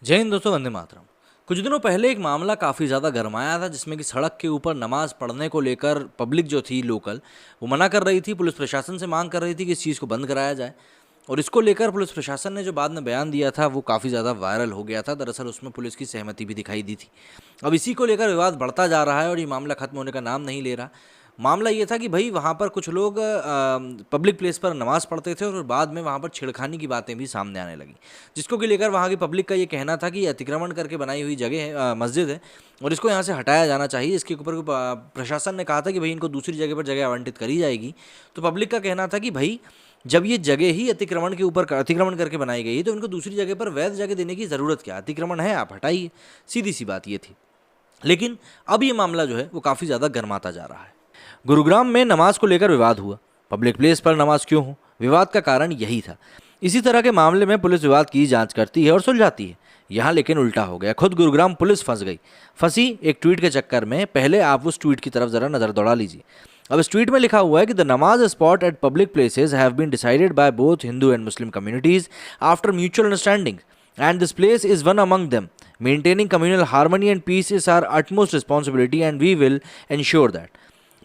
जय हिंद दोस्तों, वंदे मातरम। कुछ दिनों पहले एक मामला काफ़ी ज़्यादा गरमाया था, जिसमें कि सड़क के ऊपर नमाज़ पढ़ने को लेकर पब्लिक जो थी लोकल, वो मना कर रही थी। पुलिस प्रशासन से मांग कर रही थी कि इस चीज़ को बंद कराया जाए। और इसको लेकर पुलिस प्रशासन ने जो बाद में बयान दिया था, वो काफ़ी ज़्यादा वायरल हो गया था। दरअसल उसमें पुलिस की सहमति भी दिखाई दी थी। अब इसी को लेकर विवाद बढ़ता जा रहा है और ये मामला खत्म होने का नाम नहीं ले रहा। मामला ये था कि भाई वहाँ पर कुछ लोग पब्लिक प्लेस पर नमाज़ पढ़ते थे और बाद में वहाँ पर छेड़खानी की बातें भी सामने आने लगी, जिसको कि लेकर वहाँ की पब्लिक का ये कहना था कि ये अतिक्रमण करके बनाई हुई जगह है, मस्जिद है, और इसको यहाँ से हटाया जाना चाहिए। इसके ऊपर प्रशासन ने कहा था कि भाई इनको दूसरी जगह पर जगह आवंटित करी जाएगी। तो पब्लिक का कहना था कि भाई जब ये जगह ही अतिक्रमण के ऊपर अतिक्रमण करके बनाई गई है, तो इनको दूसरी जगह पर वैध जगह देने की ज़रूरत क्या? अतिक्रमण है, आप हटाइए। सीधी सी बात ये थी। लेकिन अब ये मामला जो है वो काफ़ी ज़्यादा गर्माता जा रहा है। गुरुग्राम में नमाज को लेकर विवाद हुआ। पब्लिक प्लेस पर नमाज क्यों हो? विवाद का कारण यही था। इसी तरह के मामले में पुलिस विवाद की जांच करती है और सुलझाती है। यहाँ लेकिन उल्टा हो गया। खुद गुरुग्राम पुलिस फंसी एक ट्वीट के चक्कर में। पहले आप उस ट्वीट की तरफ जरा नजर दौड़ा लीजिए। अब इस ट्वीट में लिखा हुआ है कि the namaz spot at public places have been decided by both Hindu and Muslim communities after mutual understanding and this place is one among them. Maintaining communal harmony and peace is our utmost responsibility and we will ensure that.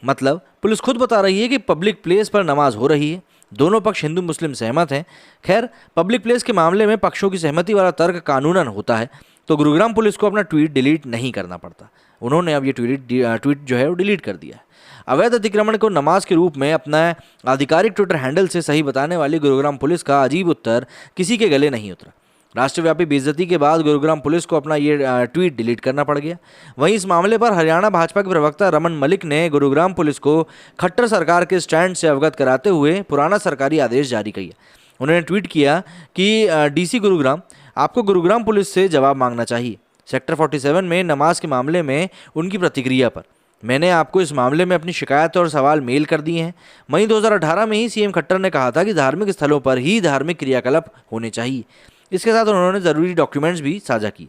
मतलब police खुद बता रही है कि public place पर नमाज हो रही है, दोनों पक्ष हिंदू मुस्लिम सहमत हैं। खैर, पब्लिक प्लेस के मामले में पक्षों की सहमति वाला तर्क कानूनन होता है, तो गुरुग्राम पुलिस को अपना ट्वीट डिलीट नहीं करना पड़ता। उन्होंने अब ये ट्वीट जो है वो डिलीट कर दिया है। अवैध अतिक्रमण को नमाज के रूप में अपना आधिकारिक ट्विटर हैंडल से सही बताने वाली गुरुग्राम पुलिस का अजीब उत्तर किसी के गले नहीं उतरा। राष्ट्रव्यापी बेइज्जती के बाद गुरुग्राम पुलिस को अपना ये ट्वीट डिलीट करना पड़ गया। वहीं इस मामले पर हरियाणा भाजपा के प्रवक्ता रमन मलिक ने गुरुग्राम पुलिस को खट्टर सरकार के स्टैंड से अवगत कराते हुए पुराना सरकारी आदेश जारी किया। उन्होंने ट्वीट किया कि डीसी गुरुग्राम, आपको गुरुग्राम पुलिस से जवाब मांगना चाहिए। सेक्टर 47 में नमाज के मामले में उनकी प्रतिक्रिया पर मैंने आपको इस मामले में अपनी शिकायत और सवाल मेल कर दिए हैं। मई 2018 में ही सीएम खट्टर ने कहा था कि धार्मिक स्थलों पर ही धार्मिक क्रियाकलाप होने चाहिए। इसके साथ उन्होंने ज़रूरी डॉक्यूमेंट्स भी साझा किए।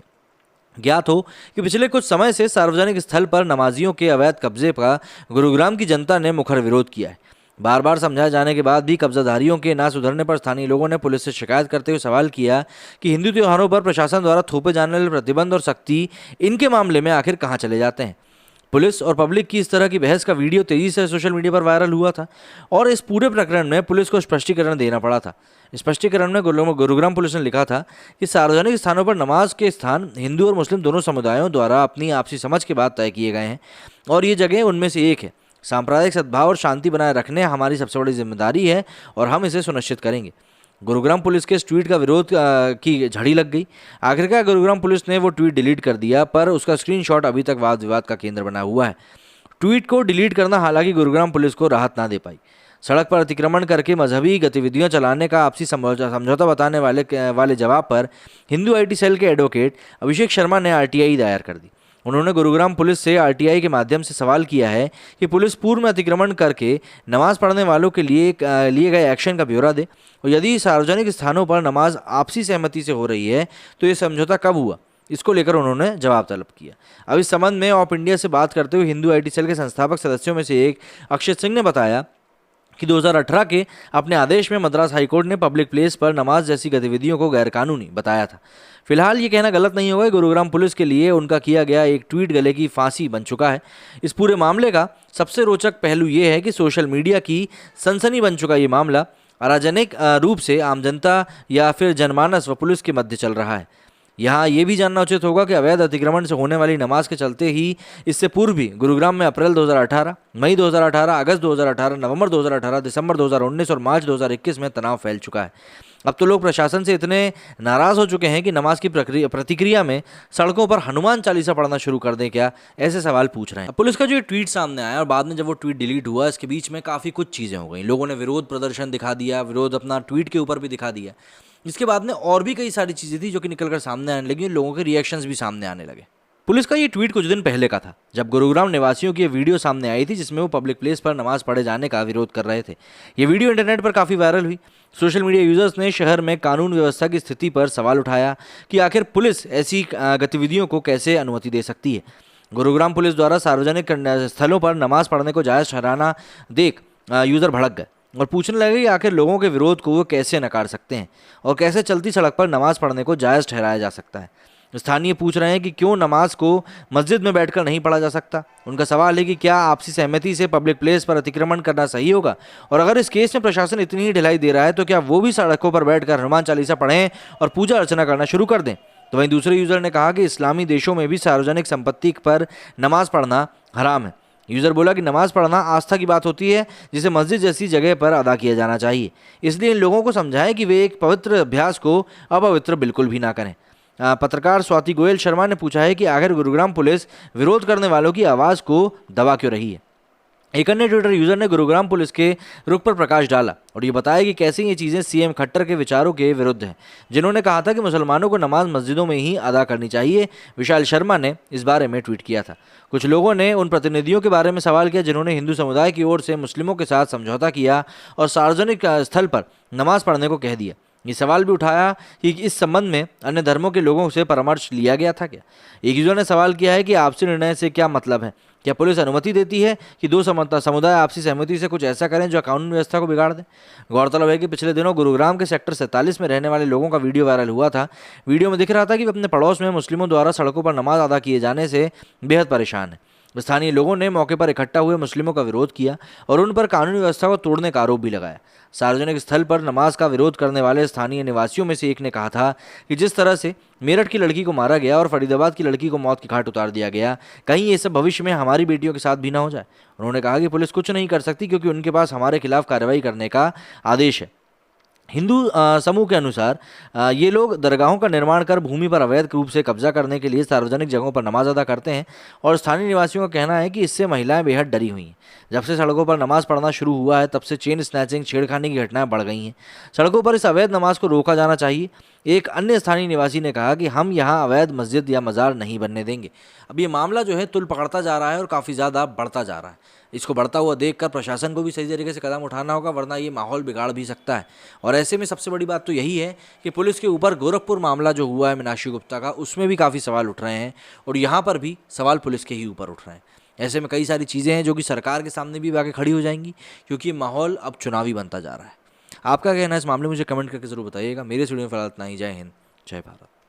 ज्ञात हो कि पिछले कुछ समय से सार्वजनिक स्थल पर नमाजियों के अवैध कब्जे का गुरुग्राम की जनता ने मुखर विरोध किया है। बार बार समझाए जाने के बाद भी कब्जाधारियों के ना सुधरने पर स्थानीय लोगों ने पुलिस से शिकायत करते हुए सवाल किया कि हिंदू त्योहारों पर प्रशासन द्वारा थोपे जाने वाले प्रतिबंध और सख्ती, इनके मामले में आखिर कहाँ चले जाते हैं। पुलिस और पब्लिक की इस तरह की बहस का वीडियो तेजी से सोशल मीडिया पर वायरल हुआ था और इस पूरे प्रकरण में पुलिस को स्पष्टीकरण देना पड़ा था। स्पष्टीकरण में गुरुग्राम पुलिस ने लिखा था कि सार्वजनिक स्थानों पर नमाज के स्थान हिंदू और मुस्लिम दोनों समुदायों द्वारा अपनी आपसी समझ के बाद तय किए गए हैं और ये जगह उनमें से एक है। सांप्रदायिक सद्भाव और शांति बनाए रखने हमारी सबसे बड़ी जिम्मेदारी है और हम इसे सुनिश्चित करेंगे। गुरुग्राम पुलिस के इस ट्वीट का विरोध की झड़ी लग गई। आखिरकार गुरुग्राम पुलिस ने वो ट्वीट डिलीट कर दिया, पर उसका स्क्रीनशॉट अभी तक वाद विवाद का केंद्र बना हुआ है। ट्वीट को डिलीट करना हालांकि गुरुग्राम पुलिस को राहत ना दे पाई। सड़क पर अतिक्रमण करके मजहबी गतिविधियां चलाने का आपसी समझौता बताने वाले जवाब पर हिंदू आईटी सेल के एडवोकेट अभिषेक शर्मा ने आरटीआई दायर कर दी। उन्होंने गुरुग्राम पुलिस से आरटीआई के माध्यम से सवाल किया है कि पुलिस पूर्व में अतिक्रमण करके नमाज पढ़ने वालों के लिए लिए गए एक्शन का ब्यौरा दे और यदि सार्वजनिक स्थानों पर नमाज आपसी सहमति से हो रही है तो ये समझौता कब हुआ, इसको लेकर उन्होंने जवाब तलब किया। अब इस संबंध में ऑफ इंडिया से बात करते हुए हिंदू आईटी सेल के संस्थापक सदस्यों में से एक अक्षय सिंह ने बताया कि 2018 के अपने आदेश में मद्रास हाईकोर्ट ने पब्लिक प्लेस पर नमाज जैसी गतिविधियों को गैरकानूनी बताया था। फिलहाल ये कहना गलत नहीं होगा, गुरुग्राम पुलिस के लिए उनका किया गया एक ट्वीट गले की फांसी बन चुका है। इस पूरे मामले का सबसे रोचक पहलू ये है कि सोशल मीडिया की सनसनी बन चुका ये मामला अराजनिक रूप से आम जनता या फिर जनमानस व पुलिस के मध्य चल रहा है। यहाँ ये भी जानना उचित होगा कि अवैध अतिक्रमण से होने वाली नमाज के चलते ही इससे पूर्व भी गुरुग्राम में अप्रैल 2018, मई 2018, अगस्त 2018, नवंबर 2018, दिसंबर 2019 और मार्च 2021 में तनाव फैल चुका है। अब तो लोग प्रशासन से इतने नाराज हो चुके हैं कि नमाज की प्रतिक्रिया में सड़कों पर हनुमान चालीसा पढ़ना शुरू कर दें क्या, ऐसे सवाल पूछ रहे हैं। पुलिस का जो ट्वीट सामने आया और बाद में जब वो ट्वीट डिलीट हुआ, इसके बीच में काफ़ी कुछ चीज़ें हो गई। लोगों ने विरोध प्रदर्शन दिखा दिया, विरोध अपना ट्वीट के ऊपर भी दिखा दिया। इसके बाद में और भी कई सारी चीज़ें थी जो कि निकल कर सामने आने लगी, लोगों के रिएक्शंस भी सामने आने लगे। पुलिस का ये ट्वीट कुछ दिन पहले का था, जब गुरुग्राम निवासियों की ये वीडियो सामने आई थी जिसमें वो पब्लिक प्लेस पर नमाज पढ़े जाने का विरोध कर रहे थे। ये वीडियो इंटरनेट पर काफ़ी वायरल हुई। सोशल मीडिया यूजर्स ने शहर में कानून व्यवस्था की स्थिति पर सवाल उठाया कि आखिर पुलिस ऐसी गतिविधियों को कैसे अनुमति दे सकती है। गुरुग्राम पुलिस द्वारा सार्वजनिक स्थलों पर नमाज पढ़ने को जायज़ ठहराना देख यूज़र भड़क गए और पूछने लगे कि आखिर लोगों के विरोध को वो कैसे नकार सकते हैं और कैसे चलती सड़क पर नमाज पढ़ने को जायज़ ठहराया जा सकता है। स्थानीय पूछ रहे हैं कि क्यों नमाज को मस्जिद में बैठकर नहीं पढ़ा जा सकता। उनका सवाल है कि क्या आपसी सहमति से पब्लिक प्लेस पर अतिक्रमण करना सही होगा, और अगर इस केस में प्रशासन इतनी ही ढिलाई दे रहा है तो क्या वो भी सड़कों पर बैठकर हनुमान चालीसा पढ़ें और पूजा अर्चना करना शुरू कर दें। तो वहीं दूसरे यूजर ने कहा कि इस्लामी देशों में भी सार्वजनिक संपत्ति पर नमाज पढ़ना हराम है। यूजर बोला कि नमाज पढ़ना आस्था की बात होती है जिसे मस्जिद जैसी जगह पर अदा किया जाना चाहिए, इसलिए इन लोगों को समझाएं कि वे एक पवित्र अभ्यास को अपवित्र बिल्कुल भी ना करें। पत्रकार स्वाति गोयल शर्मा ने पूछा है कि आखिर गुरुग्राम पुलिस विरोध करने वालों की आवाज़ को दबा क्यों रही है। एक अन्य ट्विटर यूजर ने गुरुग्राम पुलिस के रुख पर प्रकाश डाला और ये बताया कि कैसे ये चीज़ें सीएम खट्टर के विचारों के विरुद्ध हैं, जिन्होंने कहा था कि मुसलमानों को नमाज मस्जिदों में ही अदा करनी चाहिए। विशाल शर्मा ने इस बारे में ट्वीट किया था। कुछ लोगों ने उन प्रतिनिधियों के बारे में सवाल किया जिन्होंने हिंदू समुदाय की ओर से मुस्लिमों के साथ समझौता किया और सार्वजनिक स्थल पर नमाज पढ़ने को कह दिया। ये सवाल भी उठाया कि इस संबंध में अन्य धर्मों के लोगों से परामर्श लिया गया था क्या। एक यूजर ने सवाल किया है कि आपसी निर्णय से क्या मतलब है, क्या पुलिस अनुमति देती है कि दो समुदाय आपसी सहमति से कुछ ऐसा करें जो कानून व्यवस्था को बिगाड़ दे। गौरतलब है कि पिछले दिनों गुरुग्राम के सेक्टर 47 में रहने वाले लोगों का वीडियो वायरल हुआ था। वीडियो में दिख रहा था कि वे अपने पड़ोस में मुस्लिमों द्वारा सड़कों पर नमाज अदा किए जाने से बेहद परेशान हैं। स्थानीय लोगों ने मौके पर इकट्ठा हुए मुस्लिमों का विरोध किया और उन पर कानूनी व्यवस्था को तोड़ने का आरोप भी लगाया। सार्वजनिक स्थल पर नमाज का विरोध करने वाले स्थानीय निवासियों में से एक ने कहा था कि जिस तरह से मेरठ की लड़की को मारा गया और फरीदाबाद की लड़की को मौत की घाट उतार दिया गया, कहीं ये सब भविष्य में हमारी बेटियों के साथ भी ना हो जाए। उन्होंने कहा कि पुलिस कुछ नहीं कर सकती क्योंकि उनके पास हमारे खिलाफ कार्रवाई करने का आदेश है। हिंदू समूह के अनुसार ये लोग दरगाहों का निर्माण कर भूमि पर अवैध रूप से कब्जा करने के लिए सार्वजनिक जगहों पर नमाज अदा करते हैं और स्थानीय निवासियों का कहना है कि इससे महिलाएं बेहद डरी हुई हैं। जब से सड़कों पर नमाज पढ़ना शुरू हुआ है तब से चेन स्नैचिंग, छेड़खानी की घटनाएं बढ़ गई हैं। सड़कों पर इस अवैध नमाज को रोका जाना चाहिए। एक अन्य स्थानीय निवासी ने कहा कि हम यहाँ अवैध मस्जिद या मज़ार नहीं बनने देंगे। अब ये मामला जो है तुल पकड़ता जा रहा है और काफ़ी ज़्यादा बढ़ता जा रहा है। इसको बढ़ता हुआ देखकर प्रशासन को भी सही तरीके से कदम उठाना होगा, वरना ये माहौल बिगाड़ भी सकता है। और ऐसे में सबसे बड़ी बात तो यही है कि पुलिस के ऊपर गोरखपुर मामला जो हुआ है मीनाक्षी गुप्ता का, उसमें भी काफ़ी सवाल उठ रहे हैं और यहाँ पर भी सवाल पुलिस के ही ऊपर उठ रहे हैं। ऐसे में कई सारी चीज़ें हैं जो कि सरकार के सामने भी आके खड़ी हो जाएंगी, क्योंकि माहौल अब चुनावी बनता जा रहा है। आपका कहना है इस मामले में मुझे कमेंट करके ज़रूर बताइएगा। मेरे स्टूडियो में फिलहाल इतना ही। जय हिंद, जय भारत।